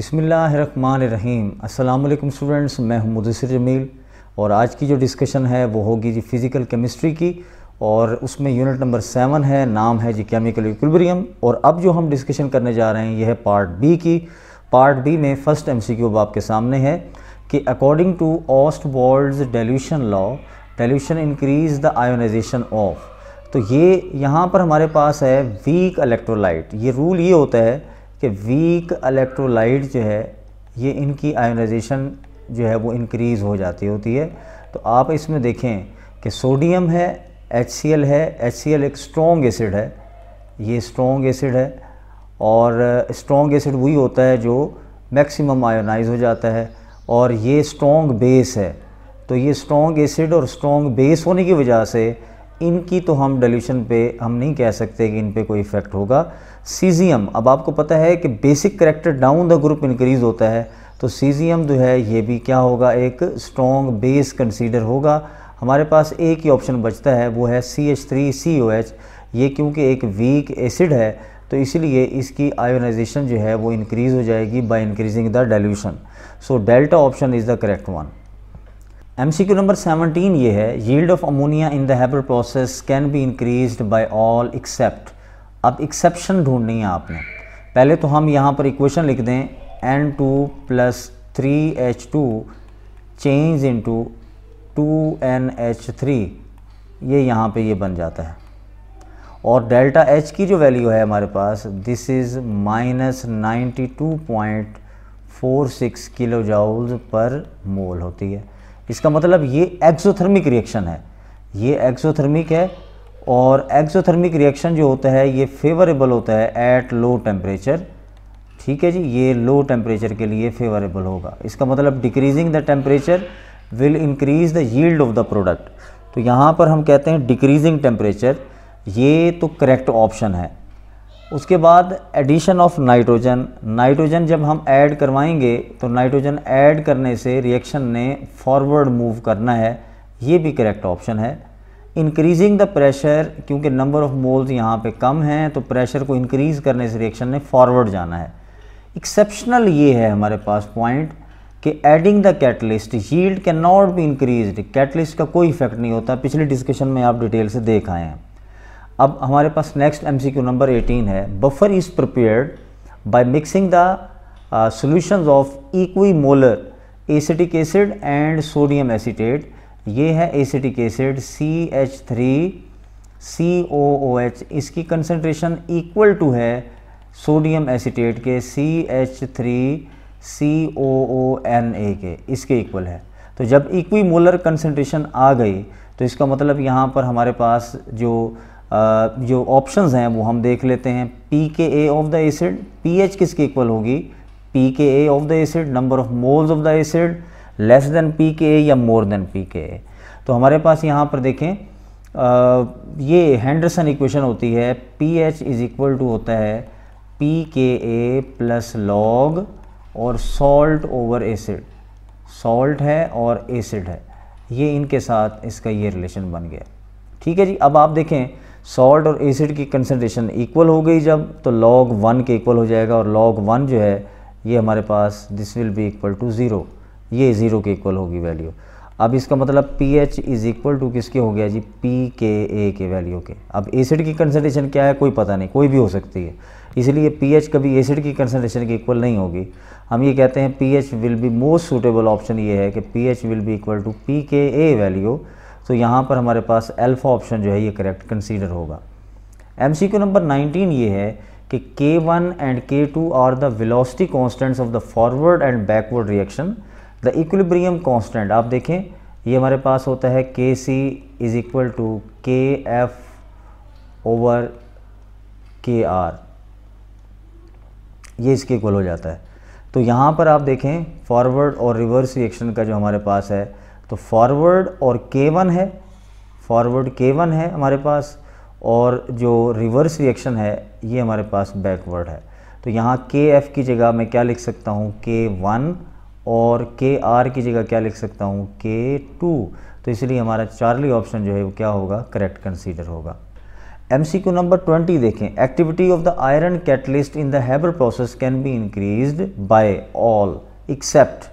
बिस्मिल्लाहिर्रहमानिर्रहीम। अस्सलाम वालेकुम स्टूडेंट्स, मैं हूं मुदस्सिर जमील और आज की जो डिस्कशन है वो होगी जी फ़िज़िकल केमिस्ट्री की और उसमें यूनिट नंबर 7 है, नाम है जी केमिकल इक्विलिब्रियम। और अब जो हम डिस्कशन करने जा रहे हैं यह है पार्ट बी की। पार्ट बी में फ़र्स्ट MCQ आपके सामने है कि according to Ostwald's dilution law, dilution increase the ionization of. तो ये यहाँ पर हमारे पास है वीक इलेक्ट्रोलाइट। ये रूल ये होता है कि वीक इलेक्ट्रोलाइट जो है ये इनकी आयोनाइजेशन जो है वो इंक्रीज़ हो जाती होती है। तो आप इसमें देखें कि सोडियम है, HCl है। HCl एक स्ट्रॉन्ग एसिड है, ये स्ट्रॉन्ग एसिड है और स्ट्रॉन्ग एसिड वही होता है जो मैक्सिमम आयोनाइज हो जाता है। और ये स्ट्रॉन्ग बेस है, तो ये स्ट्रॉन्ग एसिड और स्ट्रॉन्ग बेस होने की वजह से इनकी तो हम डाइल्यूशन पे हम नहीं कह सकते कि इन पे कोई इफ़ेक्ट होगा। सीज़ियम, अब आपको पता है कि basic character down the group increase होता है, तो सीज़ियम जो है ये भी क्या होगा, एक स्ट्रॉन्ग बेस कंसीडर होगा। हमारे पास एक ही ऑप्शन बचता है, वो है CH3COH। ये क्योंकि एक वीक एसिड है तो इसलिए इसकी आयोनाइजेशन जो है वो इंक्रीज़ हो जाएगी by increasing the dilution. So delta option is the correct one. MCQ number 17 ये है, yield of ammonia in the Haber process can be increased by all accept. अब एक्सेप्शन ढूंढनी है आपने। पहले तो हम यहाँ पर इक्वेशन लिख दें, N2 + 3H2 change into 2NH3, ये यहाँ पे ये बन जाता है। और डेल्टा H की जो वैल्यू है हमारे पास, this is -92.46 kilo joules per mole होती है। इसका मतलब ये एक्सोथर्मिक रिएक्शन है, ये एक्सोथर्मिक है। और एक्सोथर्मिक रिएक्शन जो होता है ये फेवरेबल होता है एट लो टेम्परेचर। ठीक है जी, ये लो टेम्परेचर के लिए फेवरेबल होगा। इसका मतलब decreasing the temperature will increase the yield of the product. तो यहाँ पर हम कहते हैं डिक्रीजिंग टेम्परेचर, ये तो करेक्ट ऑप्शन है। उसके बाद एडिशन ऑफ नाइट्रोजन, नाइट्रोजन जब हम ऐड करवाएंगे तो नाइट्रोजन ऐड करने से रिएक्शन ने फॉरवर्ड मूव करना है, ये भी करेक्ट ऑप्शन है। इंक्रीजिंग द प्रेशर, क्योंकि नंबर ऑफ मोल्स यहाँ पे कम हैं तो प्रेशर को इंक्रीज़ करने से रिएक्शन ने फॉरवर्ड जाना है। एक्सेप्शनल ये है हमारे पास पॉइंट कि adding the catalyst yield can not be increased. Catalyst का कोई इफेक्ट नहीं होता, पिछली डिस्कशन में आप डिटेल से देख आए हैं। अब हमारे पास नेक्स्ट MCQ नंबर 18 है, buffer is prepared by mixing the solutions of equimolar acetic acid and sodium acetate. ये है एसिटिक एसिड CH3COOH, इसकी कंसंट्रेशन इक्वल टू है सोडियम एसीटेट के CH3COONA के, इसके इक्वल है। तो जब इक्विमोलर कंसंट्रेशन आ गई तो इसका मतलब यहाँ पर हमारे पास जो ऑप्शंस हैं वो हम देख लेते हैं। pKa of the acid, pH किसके इक्वल होगी, pKa of the acid, number of moles of the acid less than pKa या मोर देन pKa। तो हमारे पास यहाँ पर देखें ये हेंडरसन इक्वेशन होती है, pH इज़ इक्वल टू होता है pKa + log और सॉल्ट ओवर एसिड। सॉल्ट है और एसिड है, ये इनके साथ इसका ये रिलेशन बन गया। ठीक है जी। अब आप देखें सॉल्ट और एसिड की कंसंट्रेशन इक्वल हो गई जब, तो log 1 के इक्वल हो जाएगा और log 1 जो है ये हमारे पास this will be equal to 0, ये 0 के इक्वल होगी वैल्यू। अब इसका मतलब pH इज़ इक्वल टू किसके हो गया जी, pKa के वैल्यू के। अब एसिड की कंसंट्रेशन क्या है कोई पता नहीं, कोई भी हो सकती है, इसलिए pH कभी एसिड की कंसंट्रेशन के इक्वल नहीं होगी। हम ये कहते हैं pH will be most suitable option ये है कि pH will be equal to pKa value. तो यहाँ पर हमारे पास अल्फ़ा ऑप्शन जो है ये करेक्ट कंसीडर होगा। MCQ नंबर 19 ये है कि K1 and K2 are the velocity constants of the forward and backward reaction. The equilibrium constant आप देखें ये हमारे पास होता है Kc is equal to Kf over Kr, ये इसके इक्वल हो जाता है। तो यहाँ पर आप देखें फॉरवर्ड और रिवर्स रिएक्शन का जो हमारे पास है, तो फॉरवर्ड और K1 है, फॉरवर्ड K1 है हमारे पास, और जो रिवर्स रिएक्शन है ये हमारे पास बैकवर्ड है। तो यहाँ Kf की जगह मैं क्या लिख सकता हूँ, K1, और Kr की जगह क्या लिख सकता हूँ, K2। तो इसलिए हमारा चार्ली ऑप्शन जो है वो क्या होगा, करेक्ट कंसीडर होगा। MCQ नंबर 20 देखें, activity of the iron catalyst in the Haber process can be increased by all except,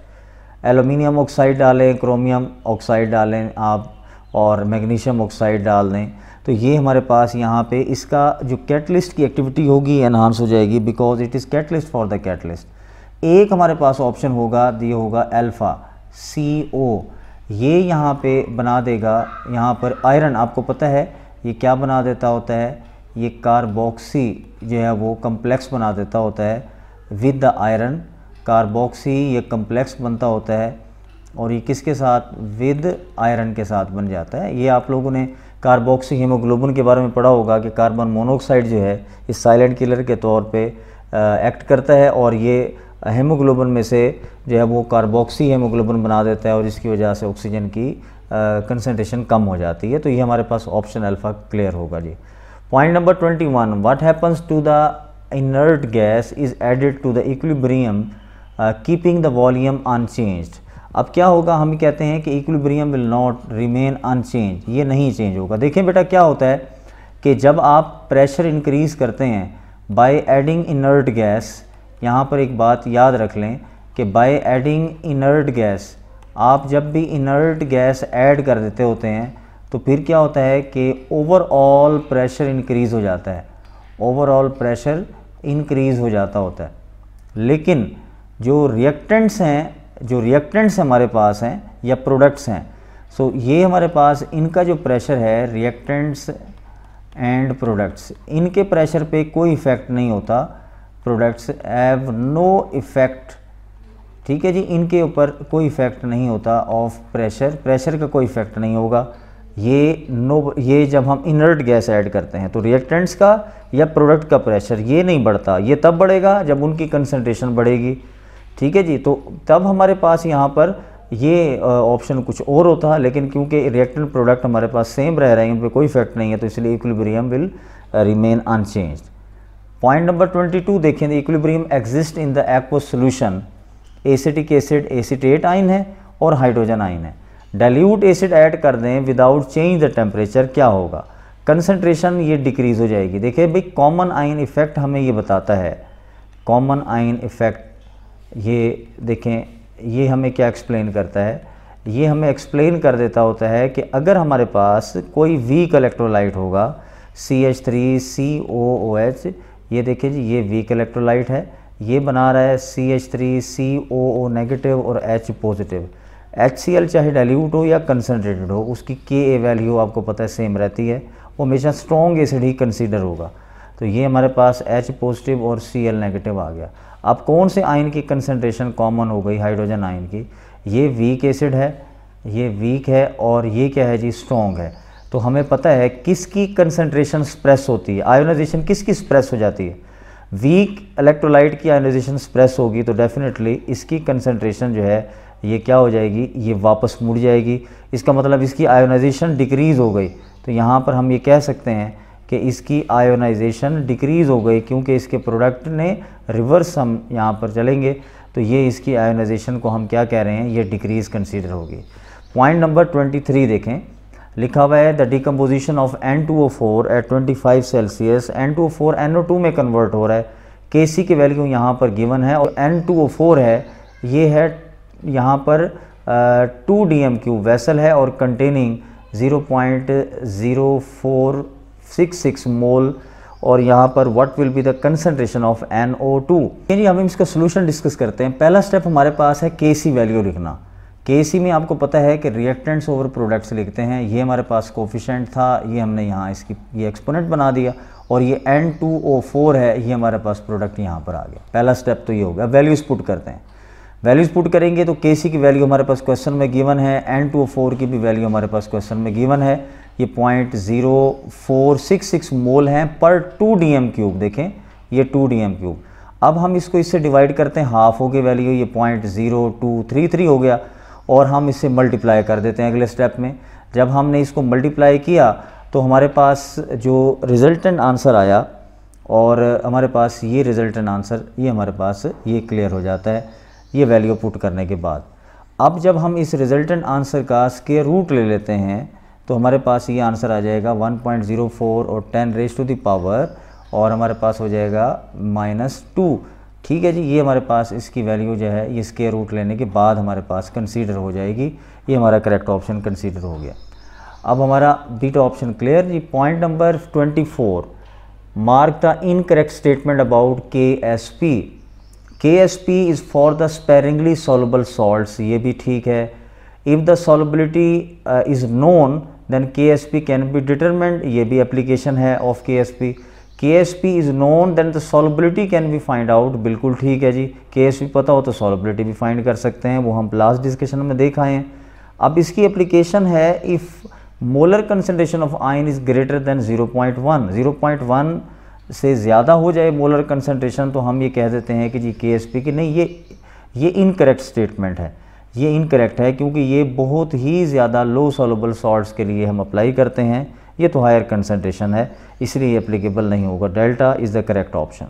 aluminium oxide डालें, क्रोमियम ऑक्साइड डालें आप, और मैग्नीशियम ऑक्साइड डाल दें। तो ये हमारे पास यहाँ पे इसका जो कैटलिस्ट की एक्टिविटी होगी एनहांस हो जाएगी, because it is catalyst for the catalyst. एक हमारे पास ऑप्शन होगा, ये होगा अल्फ़ा CO, ये यहाँ पे बना देगा, यहाँ पर आयरन आपको पता है ये क्या बना देता होता है, ये कार्बोक्सी जो है वो कम्प्लेक्स बना देता होता है विद द आयरन। कार्बोक्सी ये कम्प्लेक्स बनता होता है और ये किसके साथ, विद आयरन के साथ बन जाता है। ये आप लोगों ने कार्बोक्सी हीमोग्लोबिन के बारे में पढ़ा होगा कि कार्बन मोनोऑक्साइड जो है इस साइलेंट किलर के तौर पे एक्ट करता है और ये हीमोग्लोबिन में से जो है वो कार्बोक्सी हीमोग्लोबिन बना देता है और इसकी वजह से ऑक्सीजन की कंसंट्रेशन कम हो जाती है। तो ये हमारे पास ऑप्शन अल्फ़ा क्लियर होगा जी। Point number 21, what happens to the inert gas is added to the equilibrium keeping the volume unchanged. अब क्या होगा, हम कहते हैं कि equilibrium will not remain unchange, ये नहीं चेंज होगा। देखें बेटा क्या होता है कि जब आप प्रेशर इंक्रीज़ करते हैं बाय एडिंग इनर्ट गैस, यहाँ पर एक बात याद रख लें कि बाय एडिंग इनर्ट गैस, आप जब भी इनर्ट गैस ऐड कर देते होते हैं तो फिर क्या होता है कि ओवरऑल प्रेशर इंक्रीज़ हो जाता है, ओवरऑल प्रेशर इंक्रीज़ हो जाता होता है। लेकिन जो रिएक्टेंट्स हमारे पास हैं या प्रोडक्ट्स हैं, सो ये हमारे पास इनका जो प्रेशर है, रिएक्टेंट्स एंड प्रोडक्ट्स, इनके प्रेशर पे कोई इफ़ेक्ट नहीं होता, प्रोडक्ट्स हैव नो इफ़ेक्ट, ठीक है जी, इनके ऊपर कोई इफ़ेक्ट नहीं होता ऑफ प्रेशर का कोई इफ़ेक्ट नहीं होगा। ये जब हम इनर्ट गैस ऐड करते हैं तो रिएक्टेंट्स का या प्रोडक्ट का प्रेशर ये नहीं बढ़ता, ये तब बढ़ेगा जब उनकी कंसंट्रेशन बढ़ेगी, ठीक है जी। तो तब हमारे पास यहाँ पर ये ऑप्शन कुछ और होता, लेकिन क्योंकि रिएक्टेंट प्रोडक्ट हमारे पास सेम रह रहे हैं, इन पर कोई इफेक्ट नहीं है, तो इसलिए equilibrium will remain unchanged. Point number 22 देखें, equilibrium exist in the aqueous solution, acetic acid acetate ion है और हाइड्रोजन आयन है। डाइल्यूट एसिड ऐड कर दें विदाउट चेंज द टेम्परेचर, क्या होगा, कंसंट्रेशन ये डिक्रीज़ हो जाएगी। देखिए भाई कॉमन आयन इफेक्ट हमें ये बताता है, कॉमन आयन इफेक्ट ये देखें, ये हमें क्या एक्सप्लेन करता है, ये हमें एक्सप्लेन कर देता होता है कि अगर हमारे पास कोई वीक इलेक्ट्रोलाइट होगा, CH3COOH, ये देखिए जी ये वीक इलेक्ट्रोलाइट है, ये बना रहा है CH3COO नेगेटिव और H पॉजिटिव। HCl चाहे डाइल्यूट हो या कंसनट्रेटेड हो, उसकी Ka वैल्यू आपको पता है सेम रहती है, वो हमेशा स्ट्रॉन्ग एसिड ही कंसीडर होगा। तो ये हमारे पास H पॉजिटिव और Cl नेगेटिव आ गया। अब कौन से आयन की कंसंट्रेशन कॉमन हो गई, हाइड्रोजन आयन की, ये वीक एसिड है, ये वीक है और ये क्या है जी, स्ट्रॉन्ग है। तो हमें पता है किसकी कंसंट्रेशन स्प्रेस होती है, आयोनाइजेशन किसकी स्प्रेस हो जाती है, वीक इलेक्ट्रोलाइट की आयोनाइजेशन स्प्रेस होगी, तो डेफिनेटली इसकी कंसंट्रेशन जो है ये क्या हो जाएगी, ये वापस मुड़ जाएगी। इसका मतलब इसकी आयोनाइजेशन डिक्रीज़ हो गई। तो यहाँ पर हम ये कह सकते हैं कि इसकी आयोनाइजेशन डिक्रीज़ हो गई, क्योंकि इसके प्रोडक्ट ने रिवर्स हम यहाँ पर चलेंगे तो ये इसकी आयोनाइजेशन को हम क्या कह रहे हैं, ये डिक्रीज़ कंसीडर होगी। पॉइंट नंबर 23 देखें, लिखा हुआ है the decomposition of N2O4 at 25 Celsius, N2O4 NO2 में कन्वर्ट हो रहा है, Kc की वैल्यू यहाँ पर गिवन है और N2O4 है, ये है यहाँ पर 2 dm³ वेसल है और कंटेनिंग 0.0466 मोल, और यहाँ पर what will be the concentration of NO2। जी हम इसका सोल्यूशन डिस्कस करते हैं। पहला स्टेप हमारे पास है Kc वैल्यू लिखना। Kc में आपको पता है कि रिएक्टेंट्स ओवर प्रोडक्ट्स लिखते हैं, ये हमारे पास कोफिशिएंट था, ये हमने यहाँ इसकी ये एक्सपोनेंट बना दिया, और ये N2O4 है, ये हमारे पास प्रोडक्ट यहाँ पर आ गया। पहला स्टेप तो ये हो गया। वैल्यूज़ पुट करते हैं, वैल्यूज़ पुट करेंगे तो Kc की वैल्यू हमारे पास क्वेश्चन में गिवन है, N2O4 की भी वैल्यू हमारे पास क्वेश्चन में गिवन है, ये 0.0466 मोल हैं पर 2 dm³। देखें ये 2 dm³। अब हम इसको इससे डिवाइड करते हैं, हाफ हो गई वैल्यू, ये 0.0233 हो गया, और हम इससे मल्टीप्लाई कर देते हैं अगले स्टेप में। जब हमने इसको मल्टीप्लाई किया तो हमारे पास जो रिजल्टेंट आंसर आया, और हमारे पास ये रिजल्टेंट आंसर ये हमारे पास ये क्लियर हो जाता है ये वैल्यू पुट करने के बाद। अब जब हम इस रिजल्टेंट आंसर का स्क्वायर रूट ले लेते हैं तो हमारे पास ये आंसर आ जाएगा 1.04 और 10 रेज़ टू द पावर और हमारे पास हो जाएगा -2। ठीक है जी, ये हमारे पास इसकी वैल्यू जो है ये स्क्वायर रूट लेने के बाद हमारे पास कंसीडर हो जाएगी। ये हमारा करेक्ट ऑप्शन कंसीडर हो गया। अब हमारा बीटा ऑप्शन क्लियर जी। Point number 24, mark the incorrect statement about KSP। KSP is for the sparingly soluble salts, ये भी ठीक है। If the solubility is known then KSP can be determined, ये भी एप्लीकेशन है of KSP। KSP is known then the solubility can be find out, बिल्कुल ठीक है जी। KSP पता हो तो सॉल्युबिलिटी भी फाइंड कर सकते हैं, वो हम लास्ट डिस्कशन में देख आए हैं। अब इसकी एप्लीकेशन है if molar concentration of ion is greater than 0.1, 0.1 से ज़्यादा हो जाए मोलर कंसनट्रेशन तो हम ये कह देते हैं कि जी KSP की नहीं, ये इनकरेक्ट स्टेटमेंट है। ये इनकरेक्ट है क्योंकि ये बहुत ही ज़्यादा लो सॉल्युबल सॉल्ट्स के लिए हम अप्लाई करते हैं, ये तो हायर कंसनट्रेशन है इसलिए एप्लीकेबल नहीं होगा। Delta is the correct option.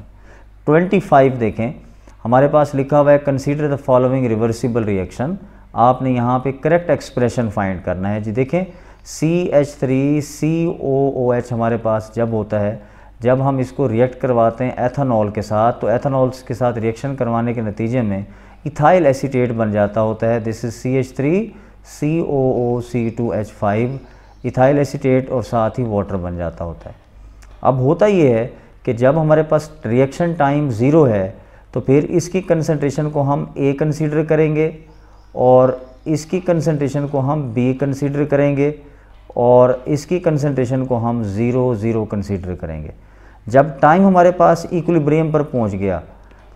25 देखें, हमारे पास लिखा हुआ है consider the following reversible reaction. आपने यहाँ पे करेक्ट एक्सप्रेशन फाइंड करना है जी। देखें CH3COOH हमारे पास जब होता है, जब हम इसको रिएक्ट करवाते हैं एथेनॉल के साथ, तो एथेनॉल के साथ रिएक्शन करवाने के नतीजे में इथाइल एसीटेट बन जाता होता है। This is CH3COOC2H5 ethyl acetate और साथ ही वाटर बन जाता होता है। अब होता ये है कि जब हमारे पास रिएक्शन टाइम 0 है तो फिर इसकी कंसंट्रेशन को हम A कंसीडर करेंगे और इसकी कंसंट्रेशन को हम B कंसीडर करेंगे और इसकी कंसंट्रेशन को हम 0 कंसीडर करेंगे। जब टाइम हमारे पास इक्विलिब्रियम पर पहुंच गया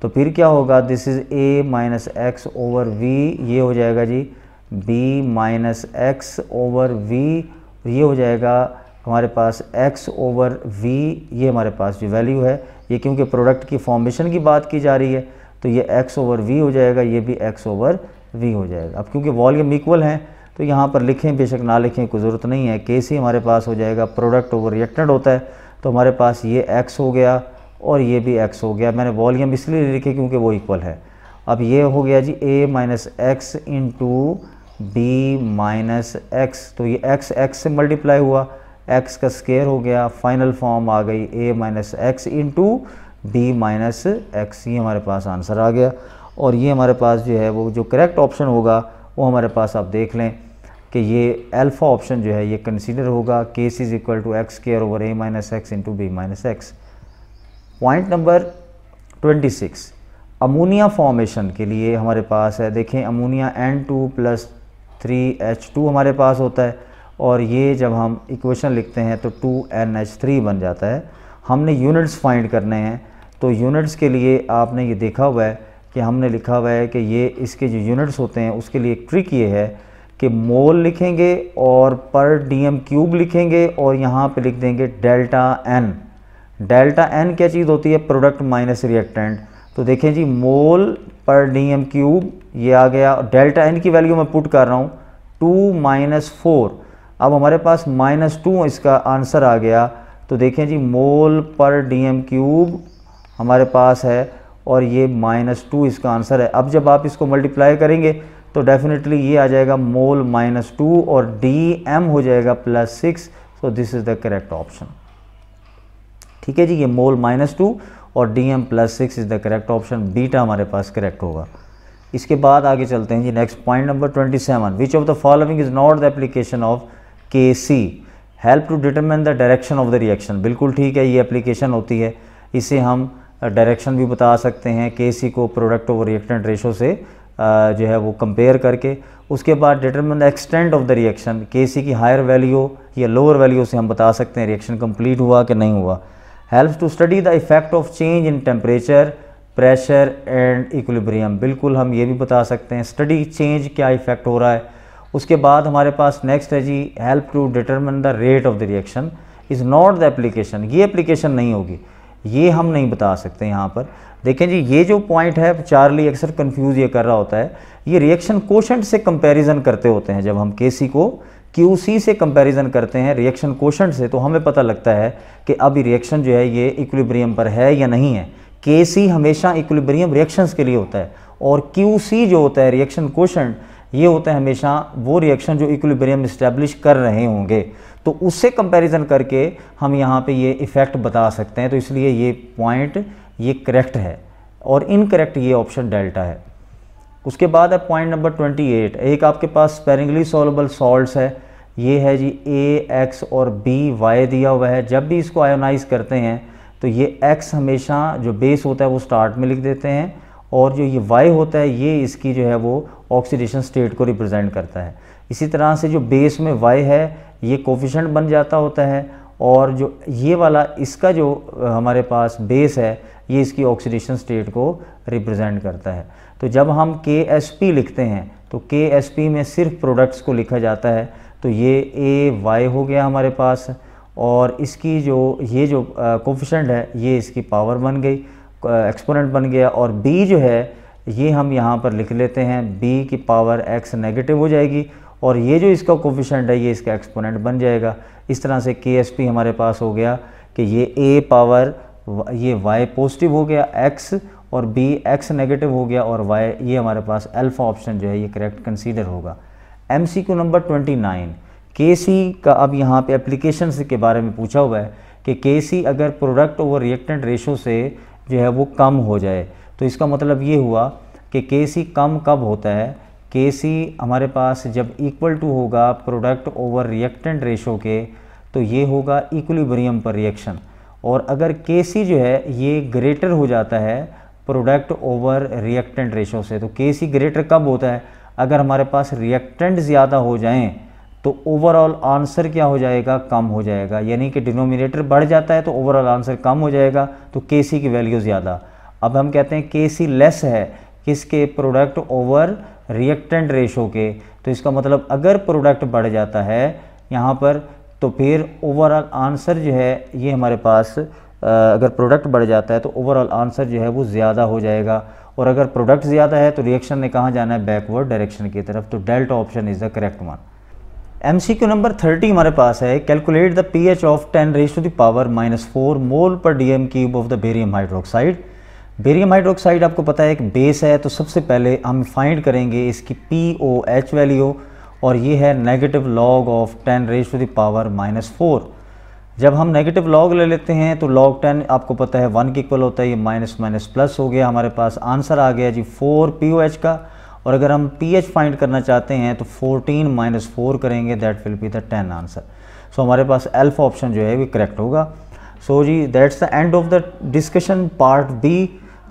तो फिर क्या होगा, this is A minus X over V, ये हो जाएगा जी B minus X over V, ये हो जाएगा हमारे पास x ओवर v, ये हमारे पास जो वैल्यू है ये क्योंकि प्रोडक्ट की फॉर्मेशन की बात की जा रही है तो ये x ओवर v हो जाएगा, ये भी x ओवर v हो जाएगा। अब क्योंकि वॉल्यूम इक्वल हैं तो यहाँ पर लिखें बेशक ना लिखें कोई ज़रूरत नहीं है। Kc हमारे पास हो जाएगा प्रोडक्ट ओवर रिएक्टेंट होता है तो हमारे पास ये x हो गया और ये भी x हो गया। मैंने वॉल्यूम इसलिए लिखे क्योंकि वो इक्वल है। अब ये हो गया जी A minus X into B minus x, तो ये x से मल्टीप्लाई हुआ, x का स्क्वायर हो गया, फाइनल फॉर्म आ गई A minus X into B minus x, ये हमारे पास आंसर आ गया। और ये हमारे पास जो है वो जो करेक्ट ऑप्शन होगा वो हमारे पास आप देख लें कि ये अल्फ़ा ऑप्शन जो है ये कंसीडर होगा। KC is equal to X square over A minus X into B minus X. Point number 26, ammonia formation के लिए हमारे पास है, देखें अमोनिया N2+3H2 हमारे पास होता है और ये जब हम इक्वेशन लिखते हैं तो 2NH3 बन जाता है। हमने यूनिट्स फाइंड करने हैं तो यूनिट्स के लिए आपने ये देखा हुआ है कि हमने लिखा हुआ है कि ये इसके जो यूनिट्स होते हैं उसके लिए एक ट्रिक ये है कि मोल लिखेंगे और पर DM क्यूब लिखेंगे और यहाँ पे लिख देंगे डेल्टा N। डेल्टा N क्या चीज़ होती है, प्रोडक्ट माइनस रिएक्टेंट। तो देखें जी मोल पर DM क्यूब ये आ गया, डेल्टा N की वैल्यू मैं पुट कर रहा हूँ 2-4। अब हमारे पास -2 इसका आंसर आ गया। तो देखें जी मोल पर DM क्यूब हमारे पास है और ये -2 इसका आंसर है। अब जब आप इसको मल्टीप्लाई करेंगे तो डेफिनेटली ये आ जाएगा मोल -2 और DM हो जाएगा +6। So this is the correct option. ठीक है जी, ये मोल -2 और DM +6 is the correct option. Beta हमारे पास करेक्ट होगा। इसके बाद आगे चलते हैं जी next point number 27, which of the following is not the application of KC, help to determine the direction of the reaction. बिल्कुल ठीक है, ये एप्लीकेशन होती है, इसे हम डायरेक्शन भी बता सकते हैं KC को प्रोडक्ट ओवर रिएक्टेंट रेशो से जो है वो कंपेयर करके। उसके बाद determine the extent of the reaction, KC की हायर वैल्यू या लोअर वैल्यू से हम बता सकते हैं रिएक्शन कंप्लीट हुआ कि नहीं हुआ। Helps to study the effect of change in temperature, pressure and equilibrium. बिल्कुल हम ये भी बता सकते हैं स्टडी चेंज क्या इफेक्ट हो रहा है। उसके बाद हमारे पास नेक्स्ट है जी help to determine the rate of the reaction is not the application. ये एप्लीकेशन नहीं होगी, ये हम नहीं बता सकते यहाँ पर। देखें जी ये जो पॉइंट है चार्ली अक्सर कंफ्यूज ये कर रहा होता है, ये रिएक्शन कोशेंट से कंपैरिजन करते होते हैं। जब हम KC को QC से कंपैरिजन करते हैं रिएक्शन कोशेंट से तो हमें पता लगता है कि अभी रिएक्शन जो है ये इक्विलिब्रियम पर है या नहीं है। KC हमेशा इक्विलिब्रियम रिएक्शंस के लिए होता है और QC जो होता है रिएक्शन कोशेंट ये होता है हमेशा वो रिएक्शन जो इक्विलिब्रियम इस्टेब्लिश कर रहे होंगे, तो उससे कंपैरिजन करके हम यहाँ पे ये इफ़ेक्ट बता सकते हैं। तो इसलिए ये पॉइंट ये करेक्ट है और इनकरेक्ट ये ऑप्शन डेल्टा है। उसके बाद है पॉइंट नंबर 28। एक आपके पास स्पेरिंगली सॉल्युबल सॉल्ट्स है, ये है जी A X और B Y दिया हुआ है। जब भी इसको आयोनाइज करते हैं तो ये X हमेशा जो बेस होता है वो स्टार्ट में लिख देते हैं, और जो ये Y होता है ये इसकी जो है वो ऑक्सीडेशन स्टेट को रिप्रेजेंट करता है। इसी तरह से जो बेस में Y है ये कोफिशिएंट बन जाता होता है, और जो ये वाला इसका जो हमारे पास बेस है ये इसकी ऑक्सीडेशन स्टेट को रिप्रेजेंट करता है। तो जब हम KSP लिखते हैं तो KSP में सिर्फ प्रोडक्ट्स को लिखा जाता है, तो ये AY हो गया हमारे पास, और इसकी जो ये जो कोफिशिएंट है ये इसकी पावर बन गई, एक्सपोनेंट बन गया, और B जो है ये हम यहाँ पर लिख लेते हैं B की पावर X नेगेटिव हो जाएगी, और ये जो इसका कोफिशिएंट है ये इसका एक्सपोनेंट बन जाएगा। इस तरह से KSP हमारे पास हो गया कि ये A पावर ये Y पॉजिटिव हो गया X, और B X नेगेटिव हो गया, और Y ये हमारे पास अल्फ़ा ऑप्शन जो है ये करेक्ट कंसीडर होगा। MCQ नंबर 29, KC का अब यहाँ पे एप्लीकेशन के बारे में पूछा हुआ है कि KC अगर प्रोडक्ट ओवर रिएक्टेंट रेशो से जो है वो कम हो जाए, तो इसका मतलब ये हुआ कि KC कम कब होता है। KC हमारे पास जब इक्वल टू होगा प्रोडक्ट ओवर रिएक्टेंट रेशो के, तो ये होगा इक्विलिब्रियम पर रिएक्शन, और अगर KC जो है ये ग्रेटर हो जाता है प्रोडक्ट ओवर रिएक्टेंट रेशो से, तो KC ग्रेटर कब होता है, अगर हमारे पास रिएक्टेंट ज़्यादा हो जाएं तो ओवरऑल आंसर क्या हो जाएगा, कम हो जाएगा। यानी कि डिनोमिनेटर बढ़ जाता है तो ओवरऑल आंसर कम हो जाएगा, तो KC की वैल्यू ज़्यादा। अब हम कहते हैं KC लेस है किसके, प्रोडक्ट ओवर रिएक्टेंट रेशो के, तो इसका मतलब अगर प्रोडक्ट बढ़ जाता है यहाँ पर तो फिर ओवरऑल आंसर जो है ये हमारे पास अगर प्रोडक्ट बढ़ जाता है तो ओवरऑल आंसर जो है वो ज़्यादा हो जाएगा, और अगर प्रोडक्ट ज़्यादा है तो रिएक्शन ने कहाँ जाना है, बैकवर्ड डायरेक्शन की तरफ। तो delta option is the correct one. MCQ number 30 हमारे पास है, कैलकुलेट द pH ऑफ 10⁻⁻⁴ मोल पर DM³ of the barium hydroxide. Barium hydroxide आपको पता है एक बेस है, तो सबसे पहले हम फाइंड करेंगे इसकी POH वैल्यू, और ये है नेगेटिव लॉग ऑफ 10⁻⁻⁴। जब हम नेगेटिव लॉग ले लेते हैं तो log 10 आपको पता है 1 के इक्वल होता है, ये माइनस माइनस प्लस हो गया, हमारे पास आंसर आ गया जी 4 POH का। और अगर हम pH फाइंड करना चाहते हैं तो 14 - 4 करेंगे, दैट विल बी द 10 आंसर। सो हमारे पास अल्फा ऑप्शन जो है वो करेक्ट होगा। सो जी that's the end of the discussion part B.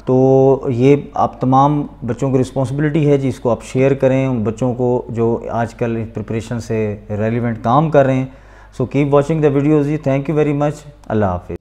तो ये आप तमाम बच्चों की रिस्पॉन्सिबिलिटी है जी, इसको आप शेयर करें उन बच्चों को जो आजकल प्रिपरेशन से रेलिवेंट काम कर रहे हैं। So keep watching the videos जी। Thank you very much. अल्लाह हाफिज़।